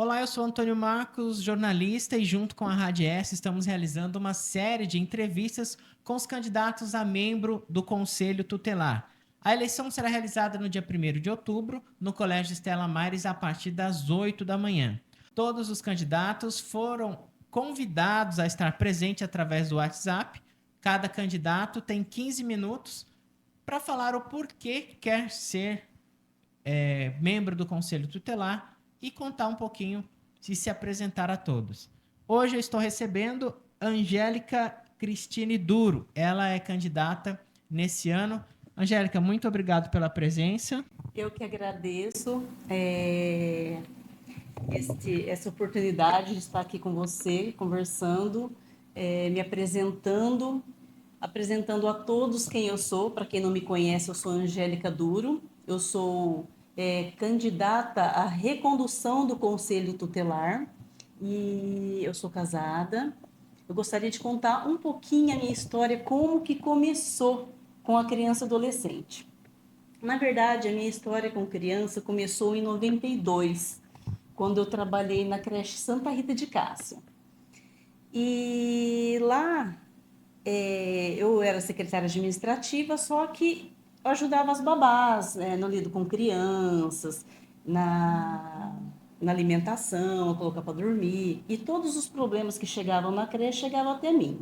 Olá, eu sou Antônio Marcos, jornalista, e junto com a Rádio S estamos realizando uma série de entrevistas com os candidatos a membro do Conselho Tutelar. A eleição será realizada no dia 1º de outubro, no Colégio Estela Maris, a partir das 8 da manhã. Todos os candidatos foram convidados a estar presente através do WhatsApp. Cada candidato tem 15 minutos para falar o porquê quer ser membro do Conselho Tutelar e contar um pouquinho e se apresentar a todos. Hoje eu estou recebendo Angélica Cristine Duro. Ela é candidata nesse ano. Angélica, muito obrigado pela presença. Eu que agradeço essa oportunidade de estar aqui com você, conversando, me apresentando a todos quem eu sou. Para quem não me conhece, eu sou Angélica Duro, eu sou candidata à recondução do Conselho Tutelar e eu sou casada. Eu gostaria de contar um pouquinho a minha história, como que começou com a criança e adolescente. Na verdade, a minha história com criança começou em 92, quando eu trabalhei na creche Santa Rita de Cássia. E lá eu era secretária administrativa, só que eu ajudava as babás, no lido com crianças, na alimentação, colocar para dormir, e todos os problemas que chegavam na creche chegavam até mim.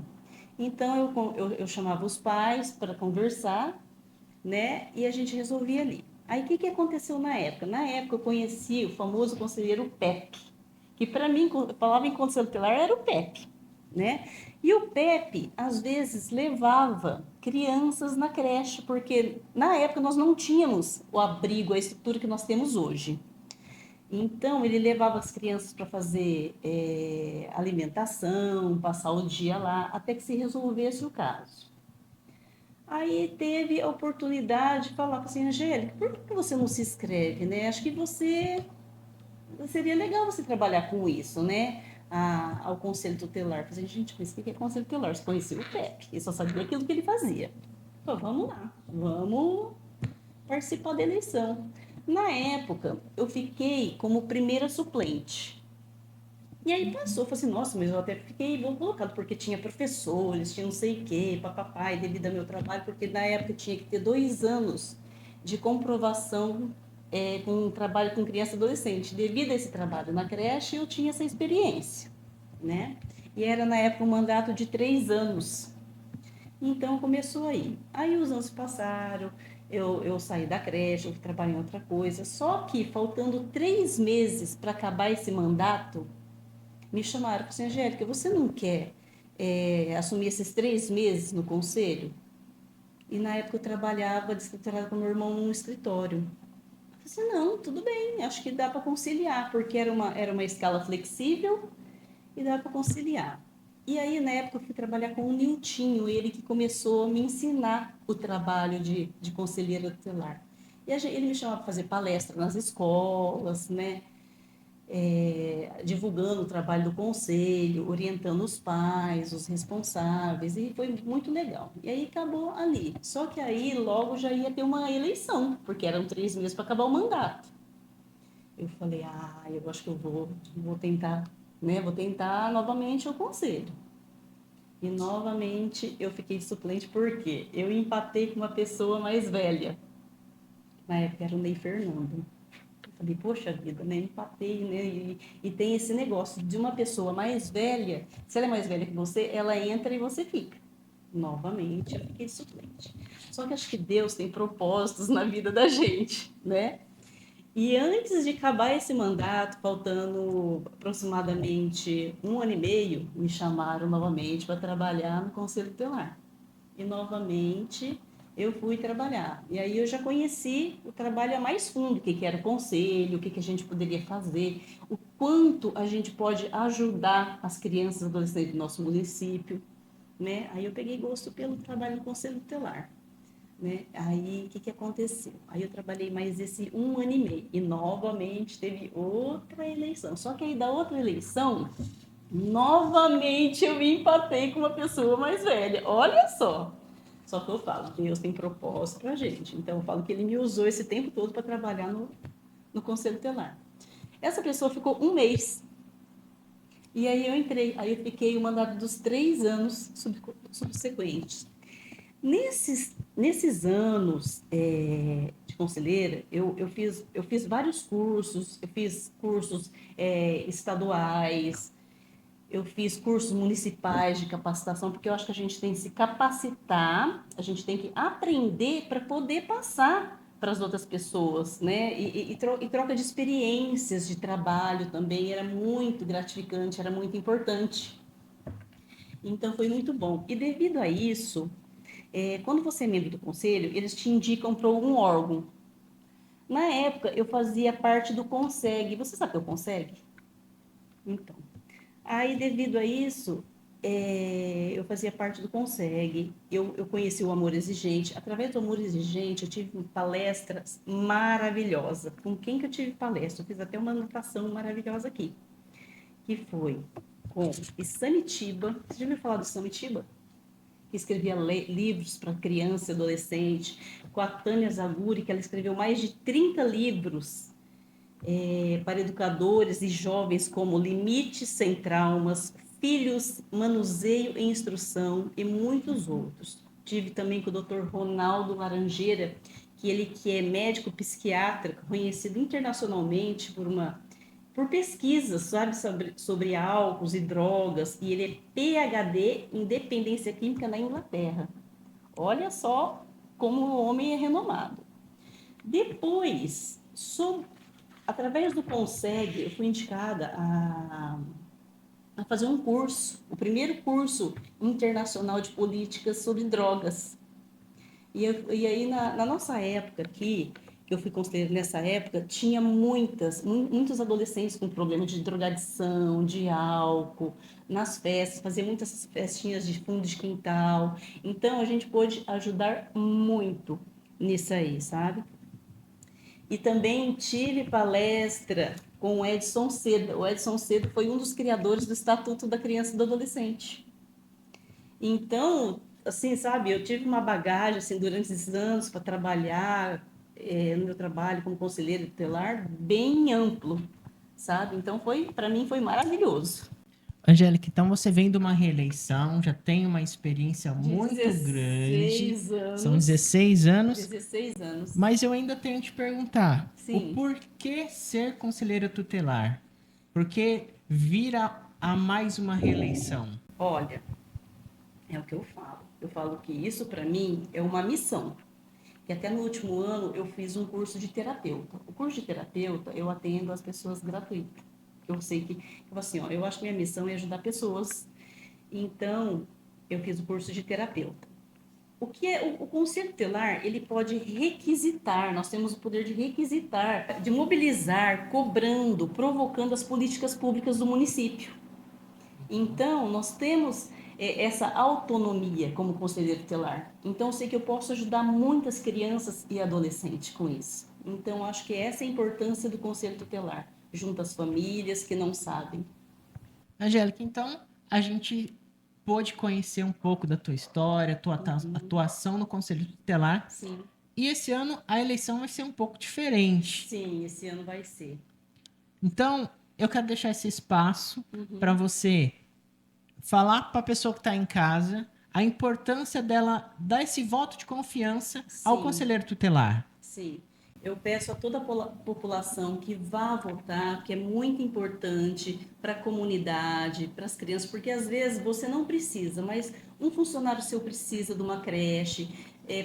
Então eu chamava os pais para conversar, né? E a gente resolvia ali. Aí o que aconteceu na época? Na época eu conheci o famoso conselheiro Pepe, que para mim, a palavra em conselho tutelar era o Pepe, né? E o Pepe, às vezes, levava crianças na creche, porque na época nós não tínhamos o abrigo, a estrutura que nós temos hoje. Então, ele levava as crianças para fazer alimentação, passar o dia lá, até que se resolvesse o caso. Aí teve a oportunidade de falar assim, Angélica, por que você não se inscreve, né? Acho que seria legal você trabalhar com isso, né? Ao Conselho Tutelar. Eu falei, gente, mas o que é Conselho Tutelar? Você conhecia o Pepe, eu só sabia aquilo que ele fazia. Falei, vamos lá, vamos participar da eleição. Na época, eu fiquei como primeira suplente. E aí passou, falei assim, nossa, mas eu até fiquei bom colocado, porque tinha professores, tinha não sei o quê, papapá, e devido ao meu trabalho, porque na época tinha que ter 2 anos de comprovação com trabalho com criança e adolescente. Devido a esse trabalho na creche, eu tinha essa experiência, né? E era na época um mandato de 3 anos. Então começou aí. Aí os anos passaram, eu saí da creche, eu trabalhei em outra coisa. Só que faltando 3 meses para acabar esse mandato, me chamaram e falaram assim, Angélica, você não quer assumir esses 3 meses no conselho? E na época eu trabalhava de escriturário com meu irmão num escritório. Eu falei assim, não, tudo bem, acho que dá para conciliar, porque era uma escala flexível e dá para conciliar. E aí, na época, eu fui trabalhar com o Niltinho, ele que começou a me ensinar o trabalho de conselheira tutelar. E ele me chamava para fazer palestra nas escolas, né? Divulgando o trabalho do conselho, orientando os pais, os responsáveis, e foi muito legal. E aí acabou ali. Só que aí logo já ia ter uma eleição, porque eram 3 meses para acabar o mandato. Eu falei, eu acho que eu vou tentar, né? Vou tentar novamente o conselho. E novamente eu fiquei suplente porque eu empatei com uma pessoa mais velha. Na época era o Ney Fernando. Eu falei, poxa vida, né? Empatei, né? E tem esse negócio de uma pessoa mais velha, se ela é mais velha que você, ela entra e você fica. Novamente eu fiquei suplente. Só que acho que Deus tem propósitos na vida da gente, né? E antes de acabar esse mandato, faltando aproximadamente 1 ano e meio, me chamaram novamente para trabalhar no Conselho Tutelar. E novamente eu fui trabalhar. E aí eu já conheci o trabalho a mais fundo, o que era o conselho, o que a gente poderia fazer, o quanto a gente pode ajudar as crianças e adolescentes do nosso município, né? Aí eu peguei gosto pelo trabalho no Conselho Tutelar. Né? Aí o que aconteceu? Aí eu trabalhei mais esse 1 ano e meio e novamente teve outra eleição. Só que aí da outra eleição, novamente eu me empatei com uma pessoa mais velha. Olha só. Só que eu falo, Deus tem propósito pra gente. Então eu falo que ele me usou esse tempo todo para trabalhar no Conselho Tutelar. Essa pessoa ficou um mês. E aí eu entrei, aí eu fiquei o mandato dos 3 anos subsequentes. Nesses anos de conselheira, eu fiz vários cursos, eu fiz cursos estaduais, eu fiz cursos municipais de capacitação, porque eu acho que a gente tem que se capacitar, a gente tem que aprender para poder passar para as outras pessoas, né? E troca de experiências de trabalho também era muito gratificante, era muito importante. Então foi muito bom. E devido a isso, quando você é membro do conselho, eles te indicam para algum órgão. Na época, eu fazia parte do CONSEG. Você sabe o que é o CONSEG? Então, aí, devido a isso, eu fazia parte do CONSEG, eu conheci o Amor Exigente. Através do Amor Exigente, eu tive palestras maravilhosas. Com quem que eu tive palestra? Eu fiz até uma anotação maravilhosa aqui, que foi com Isamitiba. Você já ouviu falar do Isamitiba? Que escrevia livros para criança e adolescente. Com a Tânia Zaguri, que ela escreveu mais de 30 livros para educadores e jovens, como Limites Sem Traumas, Filhos, Manuseio e Instrução e muitos outros. Tive também com o Dr. Ronaldo Laranjeira, que é médico psiquiatra, conhecido internacionalmente por pesquisas, sabe, sobre álcools e drogas, e ele é PhD em dependência química na Inglaterra. Olha só como o homem é renomado. Depois, através do CONSEG, eu fui indicada a fazer um curso, o primeiro curso internacional de políticas sobre drogas. E aí, na nossa época aqui, que eu fui conselheira nessa época, tinha muitos adolescentes com problema de drogadição, de álcool, nas festas, fazia muitas festinhas de fundo de quintal. Então, a gente pôde ajudar muito nisso aí, sabe? E também tive palestra com o Edson Seda. O Edson Seda foi um dos criadores do Estatuto da Criança e do Adolescente. Então, assim, sabe, eu tive uma bagagem assim, durante esses anos para trabalhar no meu trabalho como conselheira tutelar bem amplo, sabe? Então, para mim, foi maravilhoso. Angélica, então você vem de uma reeleição, já tem uma experiência De muito grande, 16 são anos. 16 anos, 16 anos. mas eu ainda tenho que te perguntar, o Sim. porquê ser conselheiro tutelar? Por que vir a mais uma reeleição? Olha, é o que eu falo. Eu falo que isso, para mim, é uma missão. Que até no último ano eu fiz um curso de terapeuta. O curso de terapeuta eu atendo as pessoas gratuito. Eu sei que, assim, ó, eu acho que minha missão é ajudar pessoas. Então, eu fiz o curso de terapeuta. O que é o conselho tutelar? Ele pode requisitar, nós temos o poder de requisitar, de mobilizar, cobrando, provocando as políticas públicas do município. Então, nós temos essa autonomia como conselheiro tutelar. Então, eu sei que eu posso ajudar muitas crianças e adolescentes com isso. Então, acho que essa é a importância do conselho tutelar, junto às famílias que não sabem. Angélica, então a gente pôde conhecer um pouco da tua história, tua atuação no Conselho Tutelar, Sim, e esse ano a eleição vai ser um pouco diferente. sim, esse ano vai ser. Então, eu quero deixar esse espaço para Uhum. você falar para a pessoa que está em casa a importância dela dar esse voto de confiança ao Sim, conselheiro tutelar. sim. Eu peço a toda a população que vá votar, que é muito importante para a comunidade, para as crianças, porque às vezes você não precisa, mas um funcionário seu precisa de uma creche,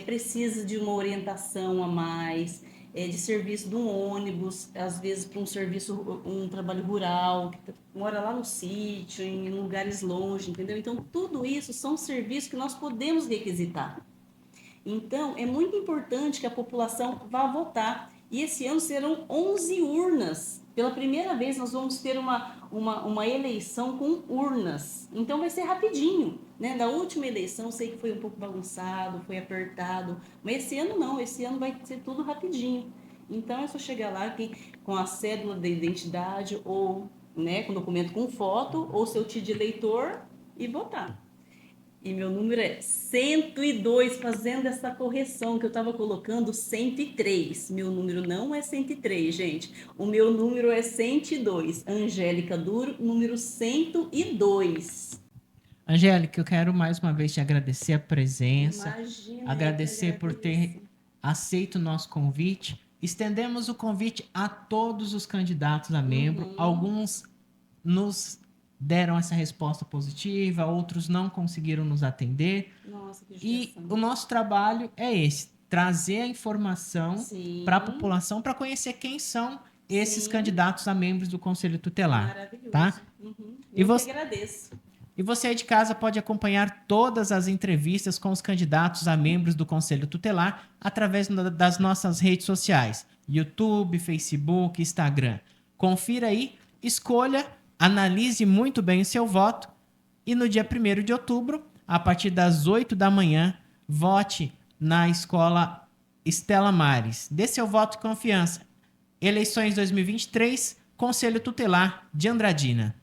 precisa de uma orientação a mais, de serviço de um ônibus, às vezes para um serviço, um trabalho rural, que mora lá no sítio, em lugares longe, entendeu? Então, tudo isso são serviços que nós podemos requisitar. Então, é muito importante que a população vá votar. E esse ano serão 11 urnas. Pela primeira vez, nós vamos ter uma eleição com urnas. Então, vai ser rapidinho. Né? Na última eleição, sei que foi um pouco bagunçado, foi apertado. Mas esse ano não, esse ano vai ser tudo rapidinho. Então, é só chegar lá com a cédula de identidade ou com documento com foto ou seu título de eleitor e votar. E meu número é 102, fazendo essa correção que eu estava colocando 103. Meu número não é 103, gente. O meu número é 102. Angélica Duro, número 102. Angélica, eu quero mais uma vez te agradecer a presença, Imagina, eu que agradecer por ter agradeço. aceito o nosso convite. Estendemos o convite a todos os candidatos a membro. Alguns nos deram essa resposta positiva, outros não conseguiram nos atender. Nossa, que E judiação. o nosso trabalho é esse: trazer a informação Sim, para a população para conhecer quem são esses sim, candidatos a membros do Conselho Tutelar, tá? maravilhoso. Uhum. E Eu que você, agradeço. e você aí de casa pode acompanhar todas as entrevistas com os candidatos a membros do Conselho Tutelar através das nossas redes sociais: YouTube, Facebook, Instagram. Confira aí, escolha, analise muito bem o seu voto e no dia 1º de outubro, a partir das 8 da manhã, vote na escola Estela Mares. Dê seu voto de confiança. Eleições 2023, Conselho Tutelar de Andradina.